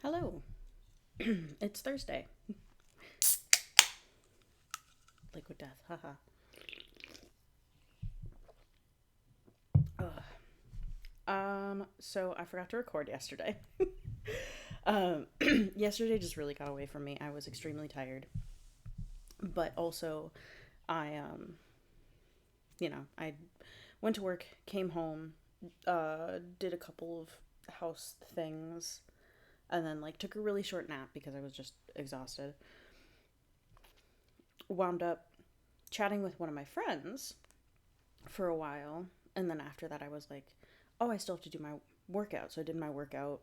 Hello. It's Thursday. Liquid death. Haha. So I forgot to record yesterday. um, Yesterday just really got away from me. I was extremely tired. But also, I went to work, came home, did a couple of house things, and then, like, took a really short nap because I was just exhausted. Wound up chatting with one of my friends for a while, and then after that I was like, oh, I still have to do my workout. So I did my workout,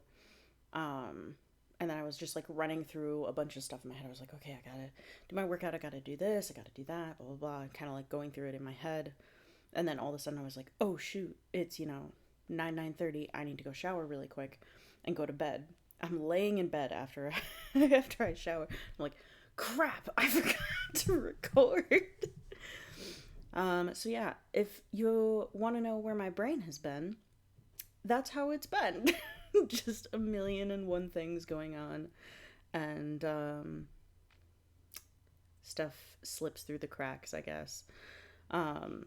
um and then I was just like running through a bunch of stuff in my head. I was like, okay, I gotta do my workout, I gotta do this, I gotta do that, blah blah blah, kind of like going through it in my head. And then all of a sudden I was like, oh shoot, it's 9:30. I need to go shower really quick and go to bed. I'm laying in bed after after I shower. I'm like, crap, I forgot to record. So yeah, if you want to know where my brain has been, that's how it's been. Just a million and one things going on, and stuff slips through the cracks, I guess. Um,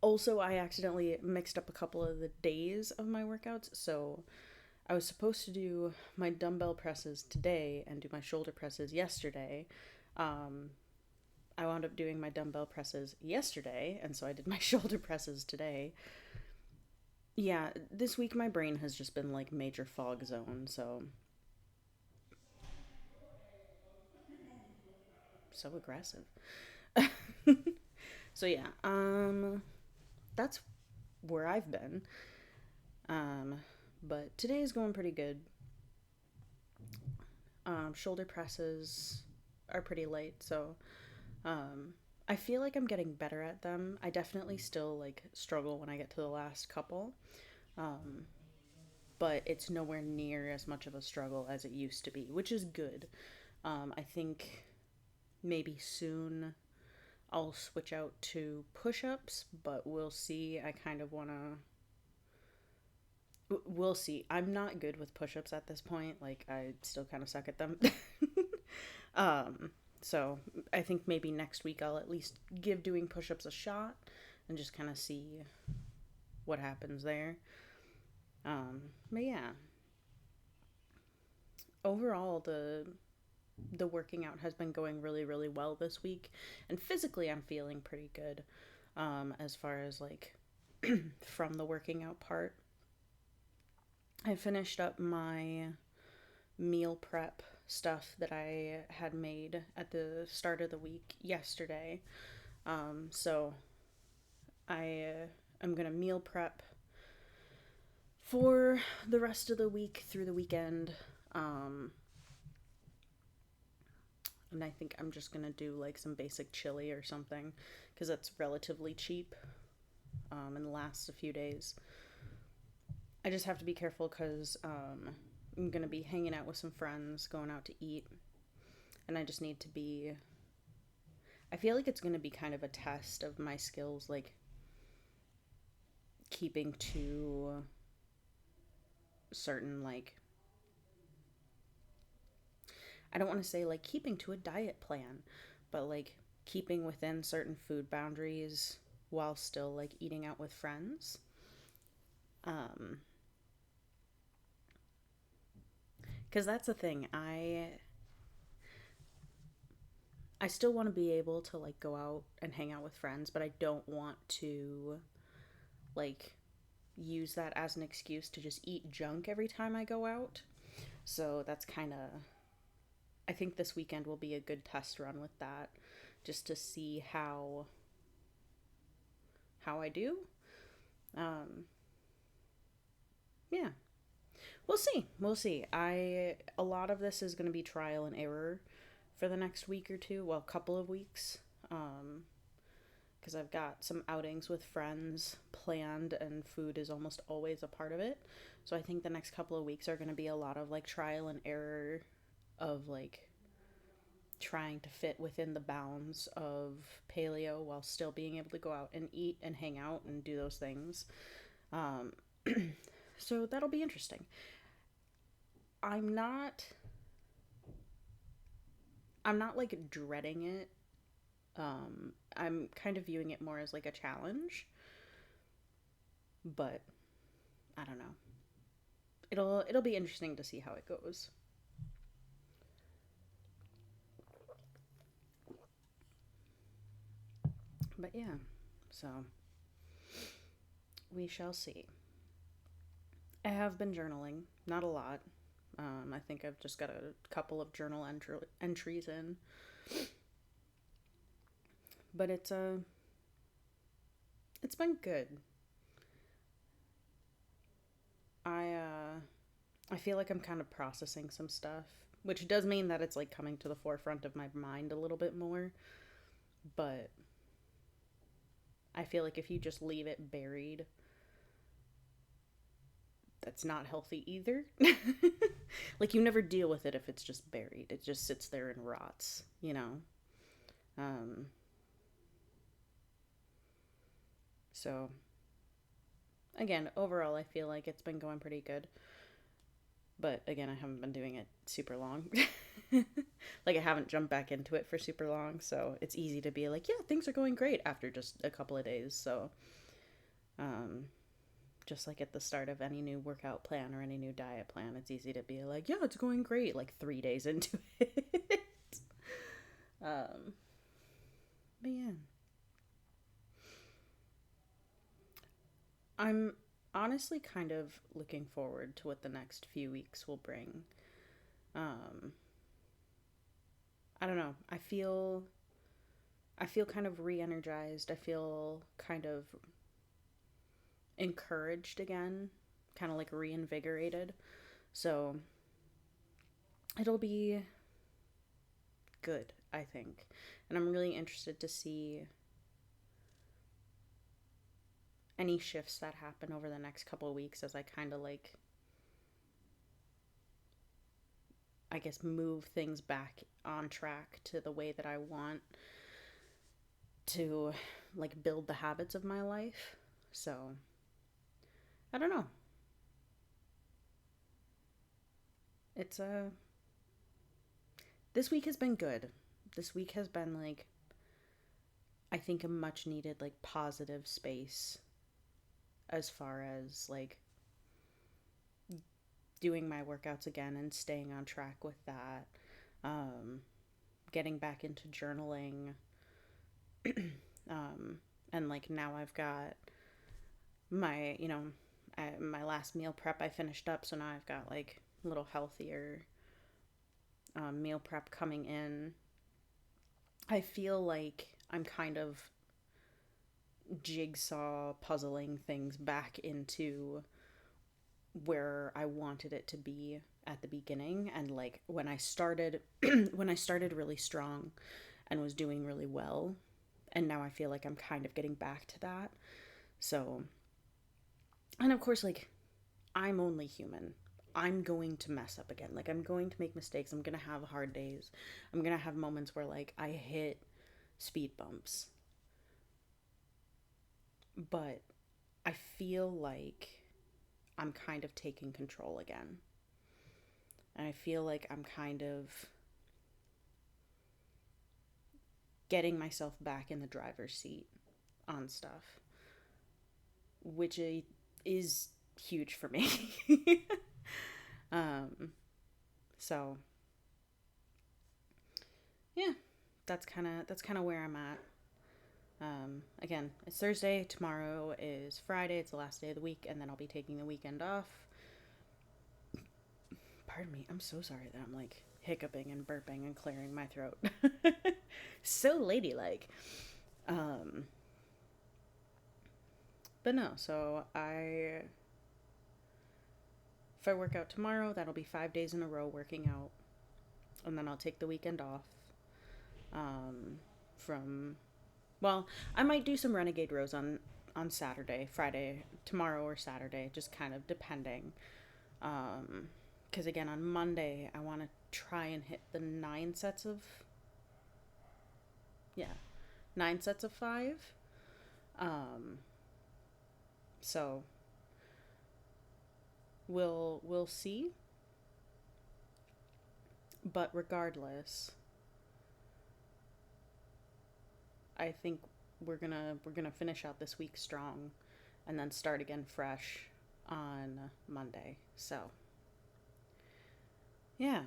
Also, I accidentally mixed up a couple of the days of my workouts, so I was supposed to do my dumbbell presses today and do my shoulder presses yesterday. Um, I wound up doing my dumbbell presses yesterday, and so I did my shoulder presses today. Yeah, this week my brain has just been like major fog zone, so aggressive. So yeah, that's where I've been. Um, but today is going pretty good. Shoulder presses are pretty light, so um, I feel like I'm getting better at them. I definitely still like struggle when I get to the last couple, um, but it's nowhere near as much of a struggle as it used to be, which is good. I think maybe soon I'll switch out to push ups, but we'll see. I kind of want to. We'll see. I'm not good with push ups at this point. Like, I still kind of suck at them. um, so I think maybe next week I'll at least give doing push ups a shot and just kind of see what happens there. But yeah, overall, the working out has been going really, really well this week. And physically, I'm feeling pretty good, as far as like from the working out part. I finished up my meal prep stuff that I had made at the start of the week yesterday. So I am going to meal prep for the rest of the week through the weekend. Um, and I think I'm just going to do like some basic chili or something because that's relatively cheap, and lasts a few days. I just have to be careful because I'm going to be hanging out with some friends, going out to eat, and I just need to be. I feel like it's going to be kind of a test of my skills, like keeping to certain, like, I don't want to say like keeping to a diet plan, but like keeping within certain food boundaries while still like eating out with friends. Um, because that's the thing. I still want to be able to like go out and hang out with friends, but I don't want to like use that as an excuse to just eat junk every time I go out. So that's kind of, I think this weekend will be a good test run with that, just to see how I do. Um, yeah, we'll see. We'll see. I A lot of this is going to be trial and error for the next week or two. Well, couple of weeks. Because I've got some outings with friends planned, and food is almost always a part of it. So I think the next couple of weeks are going to be a lot of like trial and error of like trying to fit within the bounds of paleo while still being able to go out and eat and hang out and do those things. Um, so that'll be interesting. I'm not I'm not like dreading it. I'm kind of viewing it more as like a challenge, but I don't know. It'll be interesting to see how it goes. But yeah, so we shall see. I have been journaling, not a lot. I think I've just got a couple of journal entries in, but it's been good. I feel like I'm kind of processing some stuff, which does mean that it's like coming to the forefront of my mind a little bit more. But I feel like if you just leave it buried, that's not healthy either. Like you never deal with it if it's just buried. It just sits there and rots, you know. Um, so again, overall, I feel like it's been going pretty good. But again, I haven't been doing it super long. Like I haven't jumped back into it for super long, so it's easy to be like, yeah, things are going great after just a couple of days. So, um, just like at the start of any new workout plan or any new diet plan, it's easy to be like, yeah, it's going great, like 3 days into it. um, but yeah, I'm honestly kind of looking forward to what the next few weeks will bring. Um, I don't know. I feel kind of re-energized. I feel kind of encouraged again, kind of like reinvigorated. So it'll be good, I think. And I'm really interested to see any shifts that happen over the next couple of weeks as I kind of like, I guess, move things back on track to the way that I want to like build the habits of my life. So I don't know. It's this week has been good. This week has been like, I think, a much needed like positive space as far as like doing my workouts again and staying on track with that. Um, Getting back into journaling. um, and like now I've got my, my last meal prep I finished up, so now I've got like a little healthier meal prep coming in. I feel like I'm kind of jigsaw puzzling things back into where I wanted it to be at the beginning, and like when I started when I started really strong and was doing really well, and now I feel like I'm kind of getting back to that. So, and of course, like, I'm only human. I'm going to mess up again. Like, I'm going to make mistakes. I'm going to have hard days. I'm going to have moments where like I hit speed bumps. But I feel like I'm kind of taking control again. And I feel like I'm kind of getting myself back in the driver's seat on stuff, which is huge for me. um, so yeah, that's kind of where I'm at. Again, it's Thursday. Tomorrow is Friday. It's the last day of the week, and then I'll be taking the weekend off. Pardon me. I'm so sorry that I'm like hiccuping and burping and clearing my throat. So ladylike. Um, but no, so if I work out tomorrow, that'll be 5 days in a row working out, and then I'll take the weekend off. Um, from well, I might do some renegade rows on Saturday, Friday, tomorrow or Saturday, just kind of depending. Because again, on Monday, I want to try and hit the yeah, 9 sets of 5. Um, so we'll see. But regardless, I think we're gonna finish out this week strong and then start again fresh on Monday. So yeah,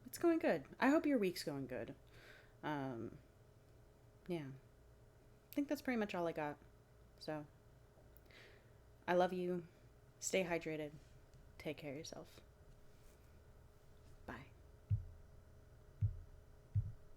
it's going good. I hope your week's going good. Um, yeah, I think that's pretty much all I got. So I love you. Stay hydrated. Take care of yourself.